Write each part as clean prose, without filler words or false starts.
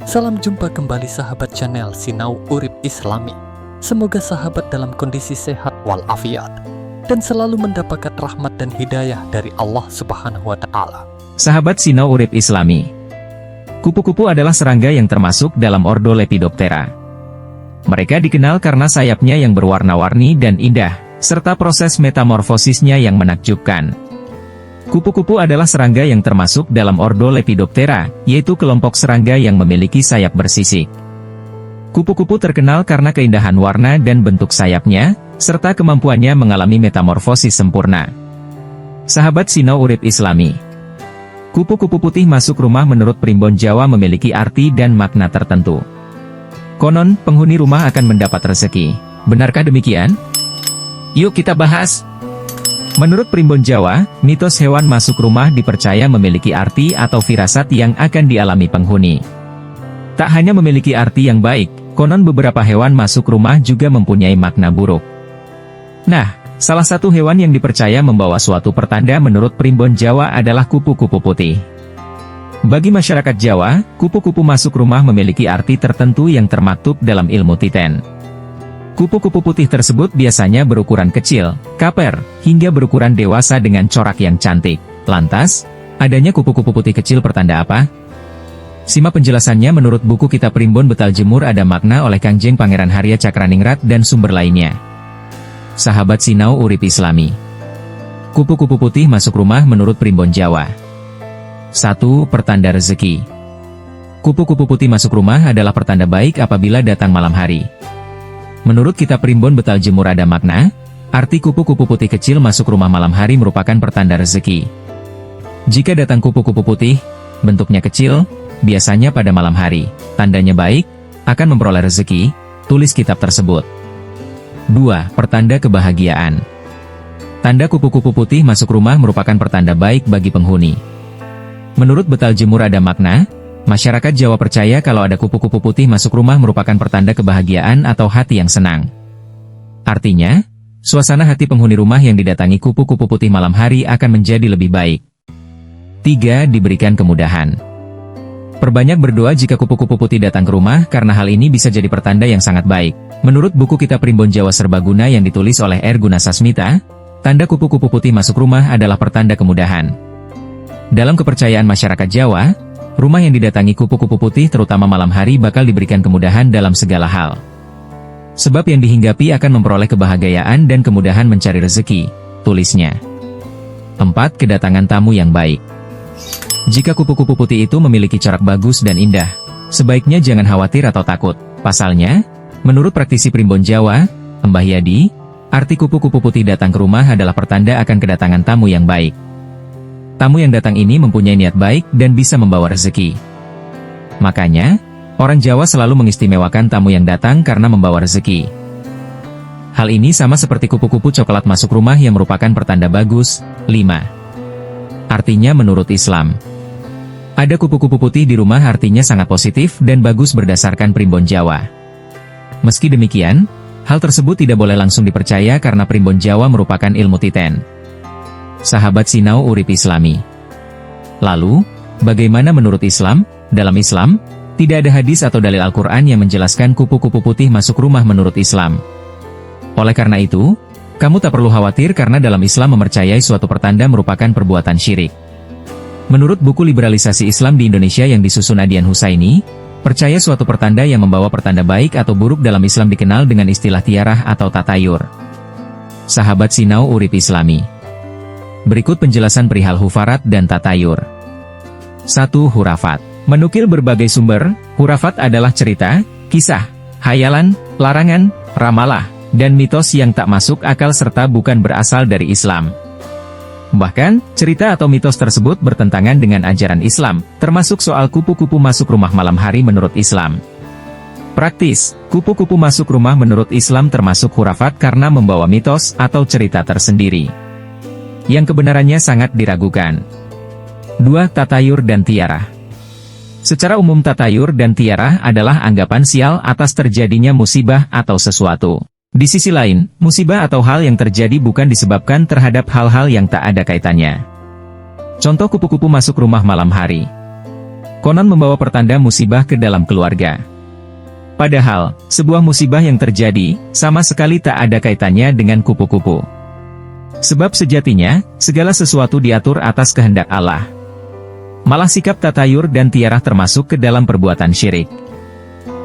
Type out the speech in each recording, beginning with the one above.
Salam jumpa kembali sahabat channel Sinau Urip Islami. Semoga sahabat dalam kondisi sehat walafiat dan selalu mendapatkan rahmat dan hidayah dari Allah Subhanahu wa Ta'ala. Sahabat Sinau Urip Islami, kupu-kupu adalah serangga yang termasuk dalam ordo Lepidoptera. Mereka dikenal karena sayapnya yang berwarna-warni dan indah, serta proses metamorfosisnya yang menakjubkan. Kupu-kupu adalah serangga yang termasuk dalam ordo Lepidoptera, yaitu kelompok serangga yang memiliki sayap bersisik. Kupu-kupu terkenal karena keindahan warna dan bentuk sayapnya, serta kemampuannya mengalami metamorfosis sempurna. Sahabat Sinau Urip Islami, kupu-kupu putih masuk rumah menurut Primbon Jawa memiliki arti dan makna tertentu. Konon, penghuni rumah akan mendapat rezeki. Benarkah demikian? Yuk kita bahas. Menurut Primbon Jawa, mitos hewan masuk rumah dipercaya memiliki arti atau firasat yang akan dialami penghuni. Tak hanya memiliki arti yang baik, konon beberapa hewan masuk rumah juga mempunyai makna buruk. Nah, salah satu hewan yang dipercaya membawa suatu pertanda menurut Primbon Jawa adalah kupu-kupu putih. Bagi masyarakat Jawa, kupu-kupu masuk rumah memiliki arti tertentu yang termaktub dalam ilmu titen. Kupu-kupu putih tersebut biasanya berukuran kecil, kaper, hingga berukuran dewasa dengan corak yang cantik. Lantas, adanya kupu-kupu putih kecil pertanda apa? Simak penjelasannya menurut buku Kitab Primbon Betal Jemur ada makna oleh Kangjeng Pangeran Harya Cakraningrat dan sumber lainnya. Sahabat Sinau Urip Islami, kupu-kupu putih masuk rumah menurut Primbon Jawa. 1. Pertanda rezeki. Kupu-kupu putih masuk rumah adalah pertanda baik apabila datang malam hari. Menurut Kitab Primbon Betal Jemur ada makna, arti kupu-kupu putih kecil masuk rumah malam hari merupakan pertanda rezeki. Jika datang kupu-kupu putih, bentuknya kecil, biasanya pada malam hari, tandanya baik, akan memperoleh rezeki, tulis kitab tersebut. 2. Pertanda kebahagiaan. Tanda kupu-kupu putih masuk rumah merupakan pertanda baik bagi penghuni. Menurut Betal Jemur ada makna, masyarakat Jawa percaya kalau ada kupu-kupu putih masuk rumah merupakan pertanda kebahagiaan atau hati yang senang. Artinya, suasana hati penghuni rumah yang didatangi kupu-kupu putih malam hari akan menjadi lebih baik. 3. Diberikan kemudahan. Perbanyak berdoa jika kupu-kupu putih datang ke rumah karena hal ini bisa jadi pertanda yang sangat baik. Menurut buku Kitab Primbon Jawa Serbaguna yang ditulis oleh R. Gunasasmita, tanda kupu-kupu putih masuk rumah adalah pertanda kemudahan. Dalam kepercayaan masyarakat Jawa, rumah yang didatangi kupu-kupu putih terutama malam hari bakal diberikan kemudahan dalam segala hal. Sebab yang dihinggapi akan memperoleh kebahagiaan dan kemudahan mencari rezeki, tulisnya. 4. Kedatangan tamu yang baik. Jika kupu-kupu putih itu memiliki corak bagus dan indah, sebaiknya jangan khawatir atau takut. Pasalnya, menurut praktisi Primbon Jawa, Mbah Yadi, arti kupu-kupu putih datang ke rumah adalah pertanda akan kedatangan tamu yang baik. Tamu yang datang ini mempunyai niat baik dan bisa membawa rezeki. Makanya, orang Jawa selalu mengistimewakan tamu yang datang karena membawa rezeki. Hal ini sama seperti kupu-kupu coklat masuk rumah yang merupakan pertanda bagus. 5. Artinya menurut Islam. Ada kupu-kupu putih di rumah artinya sangat positif dan bagus berdasarkan Primbon Jawa. Meski demikian, hal tersebut tidak boleh langsung dipercaya karena Primbon Jawa merupakan ilmu titen. Sahabat Sinau Urip Islami. Lalu, bagaimana menurut Islam? Dalam Islam, tidak ada hadis atau dalil Al-Quran yang menjelaskan kupu-kupu putih masuk rumah menurut Islam. Oleh karena itu, kamu tak perlu khawatir karena dalam Islam mempercayai suatu pertanda merupakan perbuatan syirik. Menurut buku Liberalisasi Islam di Indonesia yang disusun Adian Husaini, percaya suatu pertanda yang membawa pertanda baik atau buruk dalam Islam dikenal dengan istilah tiarah atau tatayur. Sahabat Sinau Urip Islami, berikut penjelasan perihal hufarat dan tatayur. 1. Hurafat. Menukil berbagai sumber, hurafat adalah cerita, kisah, hayalan, larangan, ramalah, dan mitos yang tak masuk akal serta bukan berasal dari Islam. Bahkan, cerita atau mitos tersebut bertentangan dengan ajaran Islam, termasuk soal kupu-kupu masuk rumah malam hari menurut Islam. Praktis, kupu-kupu masuk rumah menurut Islam termasuk hurafat karena membawa mitos atau cerita tersendiri yang kebenarannya sangat diragukan. 2. Tatayur dan tiarah. Secara umum tatayur dan tiarah adalah anggapan sial atas terjadinya musibah atau sesuatu. Di sisi lain, musibah atau hal yang terjadi bukan disebabkan terhadap hal-hal yang tak ada kaitannya. Contoh kupu-kupu masuk rumah malam hari. konon membawa pertanda musibah ke dalam keluarga. Padahal, sebuah musibah yang terjadi, sama sekali tak ada kaitannya dengan kupu-kupu. Sebab sejatinya, segala sesuatu diatur atas kehendak Allah. Malah sikap tatayur dan tiarah termasuk ke dalam perbuatan syirik.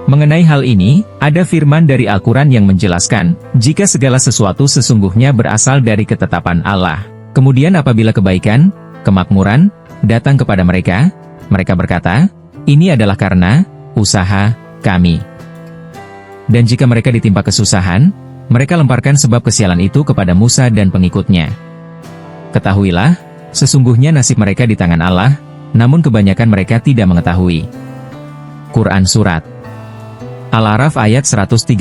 Mengenai hal ini, ada firman dari Al-Quran yang menjelaskan, jika segala sesuatu sesungguhnya berasal dari ketetapan Allah. Kemudian apabila kebaikan, kemakmuran, datang kepada mereka, mereka berkata, ini adalah karena usaha kami. Dan jika mereka ditimpa kesusahan, mereka lemparkan sebab kesialan itu kepada Musa dan pengikutnya. Ketahuilah, sesungguhnya nasib mereka di tangan Allah, namun kebanyakan mereka tidak mengetahui. Quran Surat Al-A'raf ayat 131.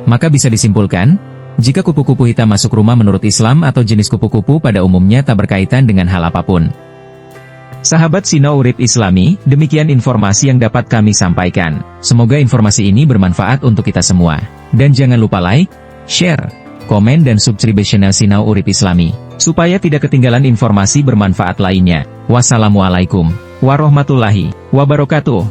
Maka bisa disimpulkan, jika kupu-kupu hitam masuk rumah menurut Islam atau jenis kupu-kupu pada umumnya tak berkaitan dengan hal apapun. Sahabat Sinau Urip Islami, demikian informasi yang dapat kami sampaikan. Semoga informasi ini bermanfaat untuk kita semua. Dan jangan lupa like, share, komen dan subscribe channel Sinau Urip Islami, supaya tidak ketinggalan informasi bermanfaat lainnya. Wassalamualaikum warahmatullahi wabarakatuh.